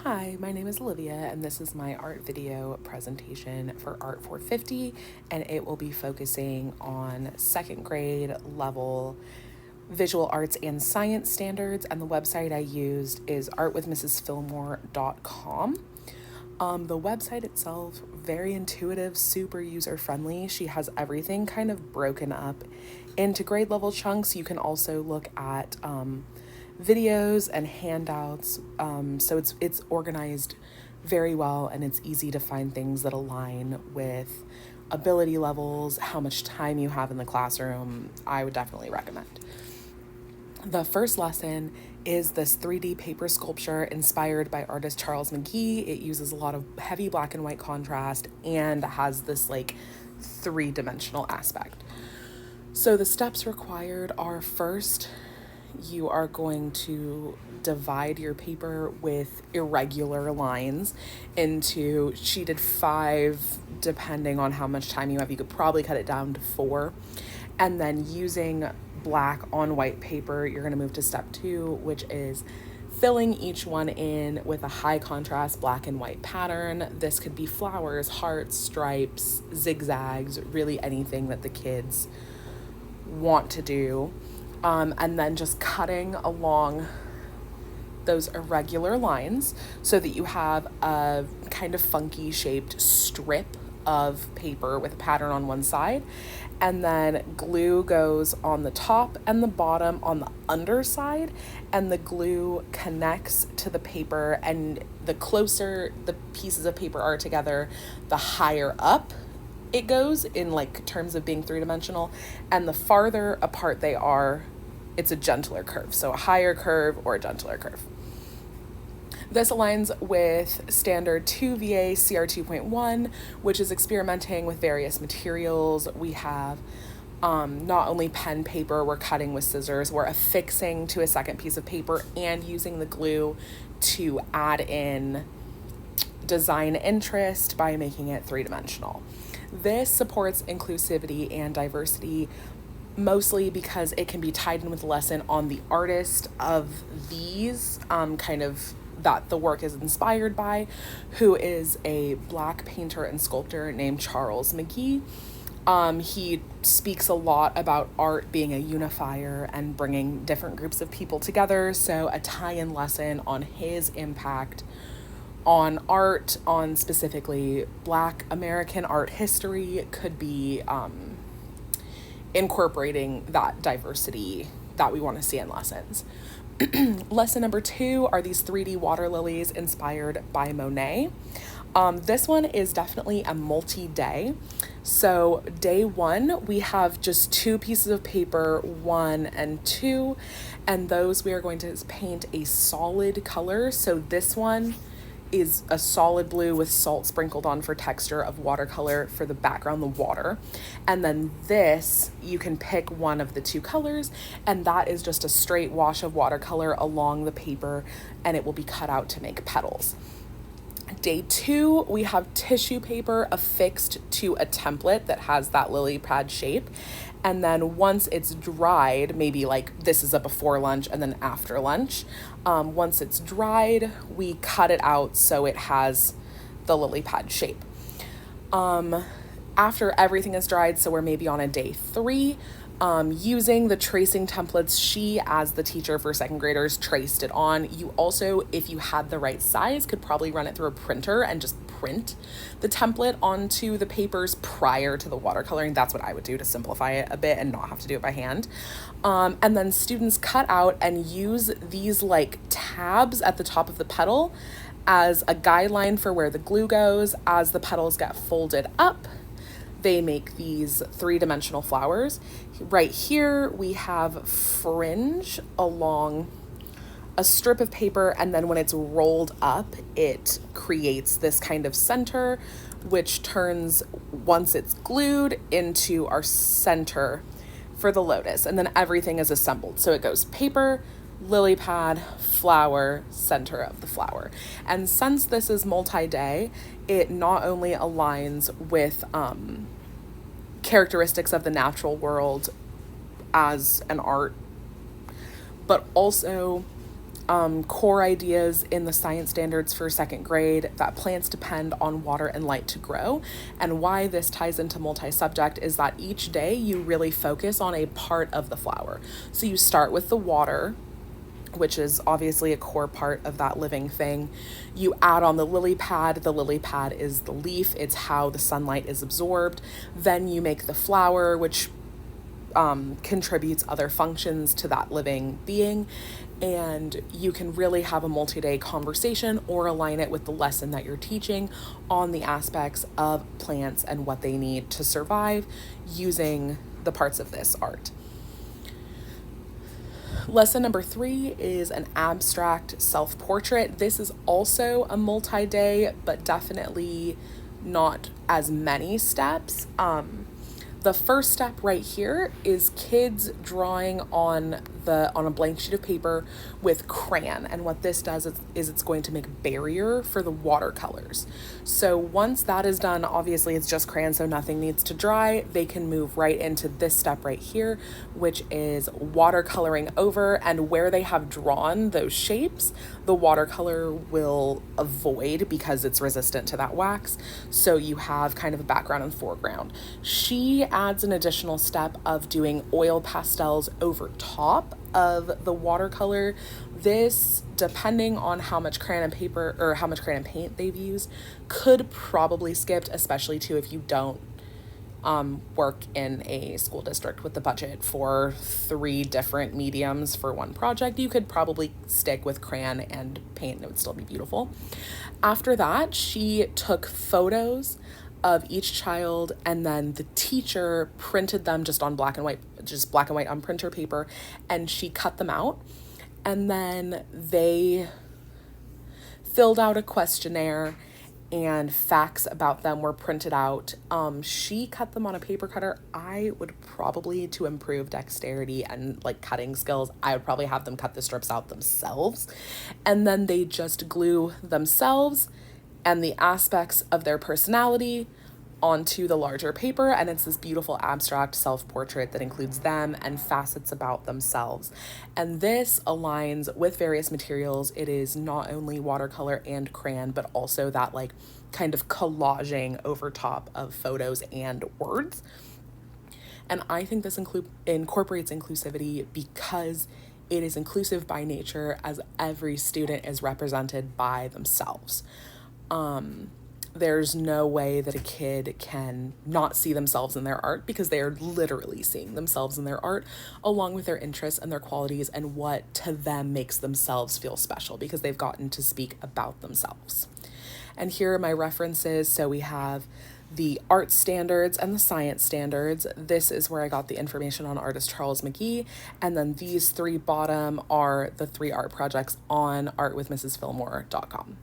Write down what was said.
Hi, my name is Olivia, and this is my art video presentation for Art 450, and it will be focusing on second grade level visual arts and science standards. And the website I used is artwithmrsfillmore.com. The website itself, very intuitive, super user friendly. She has everything kind of broken up into grade level chunks. You can also look at videos and handouts. So it's organized very well, and it's easy to find things that align with ability levels, how much time you have in the classroom. I would definitely recommend. The first lesson is this 3D paper sculpture inspired by artist Charles McGee. It uses a lot of heavy black and white contrast and has this like three-dimensional aspect. So the steps required are, first, you are going to divide your paper with irregular lines into, she did 5, depending on how much time you have. You could probably cut it down to 4. And then using black on white paper, you're going to move to step 2, which is filling each one in with a high contrast black and white pattern. This could be flowers, hearts, stripes, zigzags, really anything that the kids want to do. And then just cutting along those irregular lines so that you have a kind of funky shaped strip of paper with a pattern on one side. And then glue goes on the top and the bottom on the underside, and the glue connects to the paper. And the closer the pieces of paper are together, the higher up it goes in like terms of being three-dimensional, and the farther apart they are, it's a gentler curve. So a higher curve or a gentler curve. This aligns with standard 2VA CR 2.1, which is experimenting with various materials. We have not only pen paper, we're cutting with scissors, we're affixing to a second piece of paper and using the glue to add in design interest by making it three-dimensional. This supports inclusivity and diversity, mostly because it can be tied in with the lesson on the artist of these, kind of that the work is inspired by, who is a black painter and sculptor named Charles McGee. He speaks a lot about art being a unifier and bringing different groups of people together. So a tie-in lesson on his impact on art, on specifically Black American art history, could be incorporating that diversity that we want to see in lessons. Lesson number 2 are these 3D water lilies inspired by Monet. This one is definitely a multi-day. So day 1, we have just 2 pieces of paper, 1 and 2, and those we are going to paint a solid color. So this one is a solid blue with salt sprinkled on for texture of watercolor for the background, the water. And then this, you can pick one of the 2 colors, and that is just a straight wash of watercolor along the paper, and it will be cut out to make petals. Day 2, we have tissue paper affixed to a template that has that lily pad shape. And then once it's dried, maybe like this is a before lunch and then after lunch, once it's dried, we cut it out so it has the lily pad shape. After everything is dried, so we're maybe on a day 3, using the tracing templates, she, as the teacher for second graders, traced it on. You also, if you had the right size, could probably run it through a printer and just print the template onto the papers prior to the watercoloring. That's what I would do to simplify it a bit and not have to do it by hand. And then students cut out and use these like tabs at the top of the petal as a guideline for where the glue goes. As the petals get folded up, they make these 3-dimensional flowers. Right here, we have fringe along a strip of paper, and then when it's rolled up, it creates this kind of center, which turns, once it's glued, into our center for the lotus. And then everything is assembled. So it goes paper, lily pad, flower, center of the flower. And since this is multi-day, it not only aligns with characteristics of the natural world as an art, but also core ideas in the science standards for second grade that plants depend on water and light to grow. And why this ties into multi-subject is that each day you really focus on a part of the flower. So you start with the water, which is obviously a core part of that living thing. You add on the lily pad. The lily pad is the leaf. It's how the sunlight is absorbed. Then you make the flower, which contributes other functions to that living being. And you can really have a multi-day conversation or align it with the lesson that you're teaching on the aspects of plants and what they need to survive using the parts of this art. Lesson number 3 is an abstract self-portrait. This is also a multi-day, but definitely not as many steps. The first step right here is kids drawing on a blank sheet of paper with crayon. And what this does is it's going to make a barrier for the watercolors. So once that is done, obviously it's just crayon, so nothing needs to dry. They can move right into this step right here, which is watercoloring over, and where they have drawn those shapes, the watercolor will avoid because it's resistant to that wax. So you have kind of a background and foreground. She adds an additional step of doing oil pastels over top of the watercolor. This, depending on how much crayon and paper or how much crayon and paint they've used, could probably skip, especially too if you don't work in a school district with the budget for 3 different mediums for one project. You could probably stick with crayon and paint and it would still be beautiful. After that, she took photos of each child, and then the teacher printed them just black and white on printer paper, and she cut them out, and then they filled out a questionnaire and facts about them were printed out. She cut them on a paper cutter. I would probably, to improve dexterity and like cutting skills, I would probably have them cut the strips out themselves, and then they just glue themselves and the aspects of their personality onto the larger paper, and it's this beautiful abstract self-portrait that includes them and facets about themselves. And this aligns with various materials. It is not only watercolor and crayon, but also that like kind of collaging over top of photos and words. And I think this incorporates inclusivity because it is inclusive by nature, as every student is represented by themselves. There's no way that a kid can not see themselves in their art, because they are literally seeing themselves in their art, along with their interests and their qualities and what to them makes themselves feel special, because they've gotten to speak about themselves. And here are my references. So we have the art standards and the science standards. This is where I got the information on artist Charles McGee. And then these 3 bottom are the 3 art projects on artwithmrsfillmore.com.